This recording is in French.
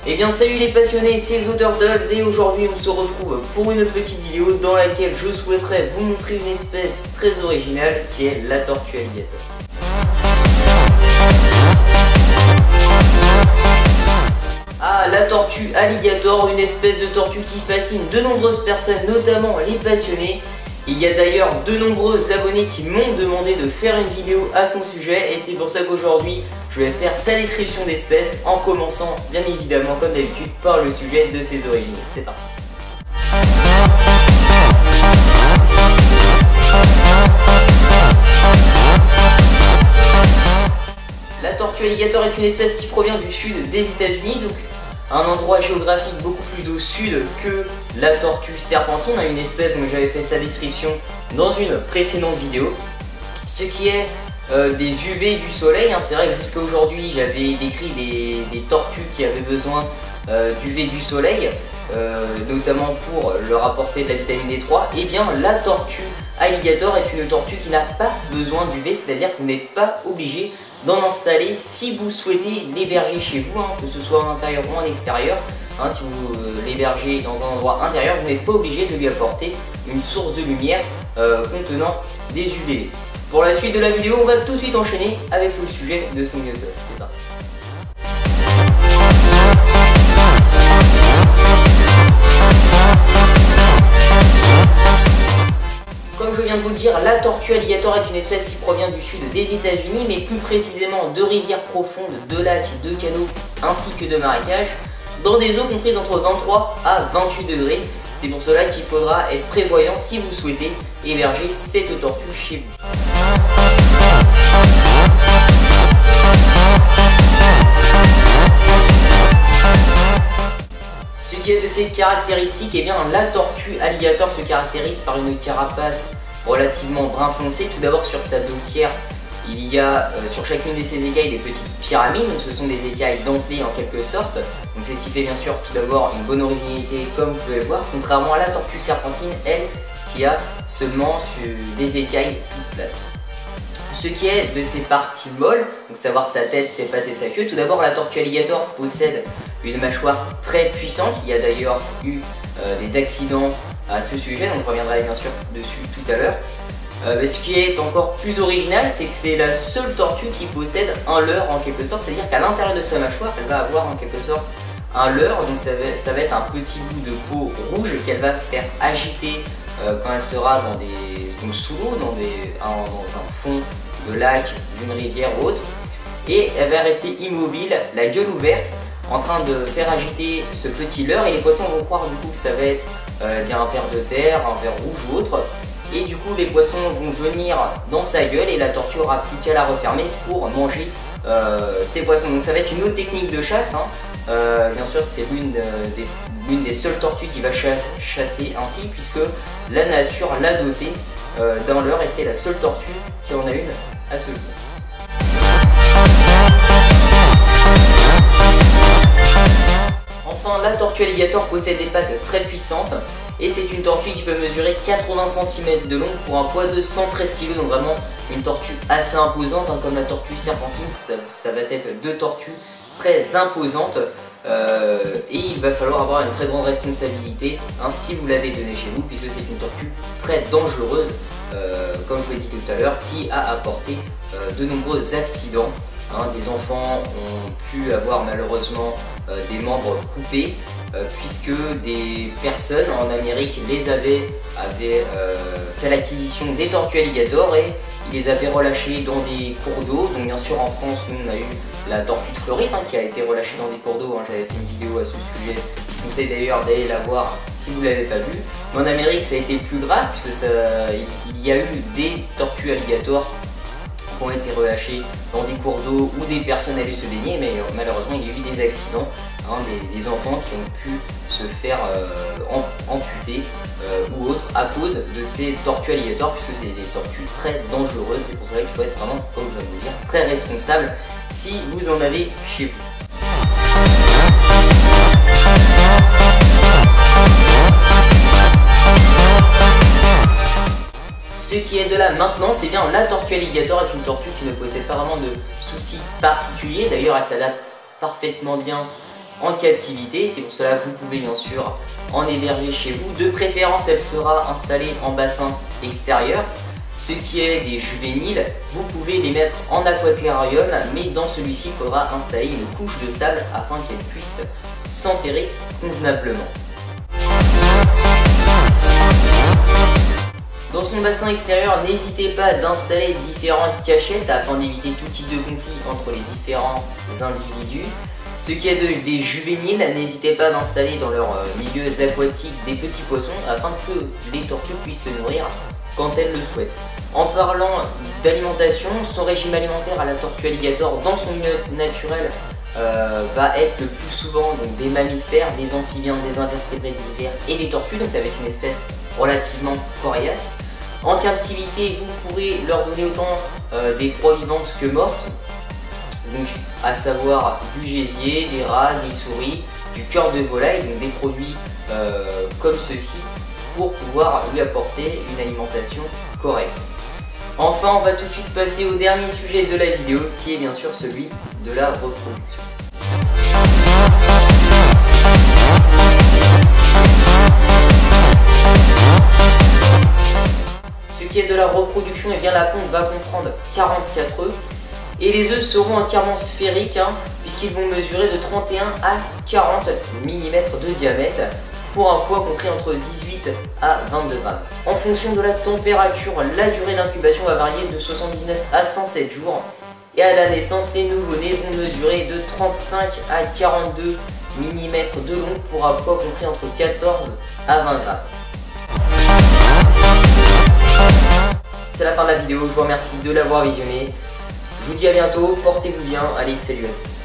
Eh bien salut les passionnés, c'est XoTurtles et aujourd'hui on se retrouve pour une petite vidéo dans laquelle je souhaiterais vous montrer une espèce très originale qui est la tortue alligator. Ah, la tortue alligator, une espèce de tortue qui fascine de nombreuses personnes, notamment les passionnés. Il y a d'ailleurs de nombreux abonnés qui m'ont demandé de faire une vidéo à son sujet et c'est pour ça qu'aujourd'hui je vais faire sa description d'espèce en commençant bien évidemment comme d'habitude par le sujet de ses origines. C'est parti. La tortue alligator est une espèce qui provient du sud des États-Unis, donc un endroit géographique beaucoup plus au sud que la tortue serpentine, une espèce dont j'avais fait sa description dans une précédente vidéo. Ce qui est des UV du soleil, c'est vrai que jusqu'à aujourd'hui j'avais décrit des tortues qui avaient besoin d'UV du soleil, notamment pour leur apporter de la vitamine D3. Et bien la tortue alligator est une tortue qui n'a pas besoin d'UV, c'est-à-dire que vous n'êtes pas obligé d'en installer si vous souhaitez l'héberger chez vous, que ce soit en intérieur ou en extérieur. Si vous l'hébergez dans un endroit intérieur, vous n'êtes pas obligé de lui apporter une source de lumière contenant des UVB. Pour la suite de la vidéo, on va tout de suite enchaîner avec le sujet de son vidéo. C'est parti. Comme je viens de vous le dire, la tortue alligator est une espèce qui provient du sud des États-Unis, mais plus précisément de rivières profondes, de lacs, de canaux ainsi que de marécages, dans des eaux comprises entre 23 à 28 degrés. C'est pour cela qu'il faudra être prévoyant si vous souhaitez héberger cette tortue chez vous. Ce qui est de ses caractéristiques, eh bien la tortue alligator se caractérise par une carapace relativement brun foncé. Tout d'abord sur sa dossière, il y a sur chacune de ses écailles des petites pyramides, donc ce sont des écailles dentelées en quelque sorte. Donc c'est ce qui fait bien sûr tout d'abord une bonne originalité comme vous pouvez le voir, contrairement à la tortue serpentine, elle, qui a seulement des écailles toutes plates. Ce qui est de ses parties molles, donc savoir sa tête, ses pattes et sa queue. Tout d'abord, la tortue alligator possède une mâchoire très puissante. Il y a d'ailleurs eu des accidents à ce sujet, donc je reviendrai bien sûr dessus tout à l'heure. Ce qui est encore plus original, c'est que c'est la seule tortue qui possède un leurre en quelque sorte, c'est-à-dire qu'à l'intérieur de sa mâchoire, elle va avoir en quelque sorte un leurre, donc ça va être un petit bout de peau rouge qu'elle va faire agiter quand elle sera sous l'eau, dans un fond de lac, d'une rivière ou autre, et elle va rester immobile, la gueule ouverte, en train de faire agiter ce petit leurre, et les poissons vont croire du coup que ça va être bien un ver de terre, un ver rouge ou autre, et du coup les poissons vont venir dans sa gueule et la tortue aura plus qu'à la refermer pour manger ces poissons. Donc ça va être une autre technique de chasse, bien sûr c'est l'une des seules tortues qui va chasser ainsi, puisque la nature l'a dotée d'un leurre et c'est la seule tortue qui en a une à ce jour. Enfin, la tortue alligator possède des pattes très puissantes et c'est une tortue qui peut mesurer 80 cm de long pour un poids de 113 kg, donc vraiment une tortue assez imposante, comme la tortue serpentine. Ça va être deux tortues très imposantes et il va falloir avoir une très grande responsabilité si vous l'avez donnée chez vous, puisque c'est une tortue très dangereuse, comme je l'ai dit tout à l'heure, qui a apporté de nombreux accidents. Des enfants ont pu avoir malheureusement des membres coupés, puisque des personnes en Amérique avaient fait l'acquisition des tortues alligator et ils les avaient relâchées dans des cours d'eau. Donc bien sûr en France, nous on a eu la tortue de Floride qui a été relâchée dans des cours d'eau. J'avais fait une vidéo à ce sujet, je vous conseille d'ailleurs d'aller la voir si vous ne l'avez pas vue. Mais en Amérique ça a été plus grave, puisque il y a eu des tortues alligator qui ont été relâchés dans des cours d'eau où des personnes allaient se baigner, mais malheureusement il y a eu des accidents, des enfants qui ont pu se faire amputer ou autre à cause de ces tortues alligators, puisque c'est des tortues très dangereuses. C'est pour cela qu'il faut être vraiment, comme je viens de vous dire, très responsable si vous en avez chez vous. Ce qui est de la maintenance, c'est bien la tortue alligator est une tortue qui ne possède pas vraiment de soucis particuliers. D'ailleurs, elle s'adapte parfaitement bien en captivité. C'est pour cela que vous pouvez bien sûr en héberger chez vous. De préférence, elle sera installée en bassin extérieur. Ce qui est des juvéniles, vous pouvez les mettre en aquaquarium, mais dans celui-ci, il faudra installer une couche de sable afin qu'elle puisse s'enterrer convenablement. Dans son bassin extérieur, n'hésitez pas d'installer différentes cachettes afin d'éviter tout type de conflit entre les différents individus. Ce qui est des juvéniles, n'hésitez pas d'installer dans leurs milieux aquatiques des petits poissons afin que les tortues puissent se nourrir quand elles le souhaitent. En parlant d'alimentation, son régime alimentaire à la tortue alligator dans son milieu naturel va être le plus souvent donc, des mammifères, des amphibiens, des invertébrés divers et des tortues, donc ça va être une espèce relativement coriace. En captivité, vous pourrez leur donner autant des proies vivantes que mortes, donc à savoir du gésier, des rats, des souris, du cœur de volaille, donc des produits comme ceci pour pouvoir lui apporter une alimentation correcte. Enfin, on va tout de suite passer au dernier sujet de la vidéo qui est bien sûr celui de la reproduction. Ce qui est de la reproduction, et bien la ponte va comprendre 44 œufs et les œufs seront entièrement sphériques puisqu'ils vont mesurer de 31 à 40 mm de diamètre pour un poids compris entre 18 à 22 grammes. En fonction de la température, la durée d'incubation va varier de 79 à 107 jours et à la naissance, les nouveau-nés vont mesurer de 35 à 42 mm de long pour un poids compris entre 14 à 20 grammes. C'est la fin de la vidéo, je vous remercie de l'avoir visionné. Je vous dis à bientôt, portez-vous bien, allez salut à tous.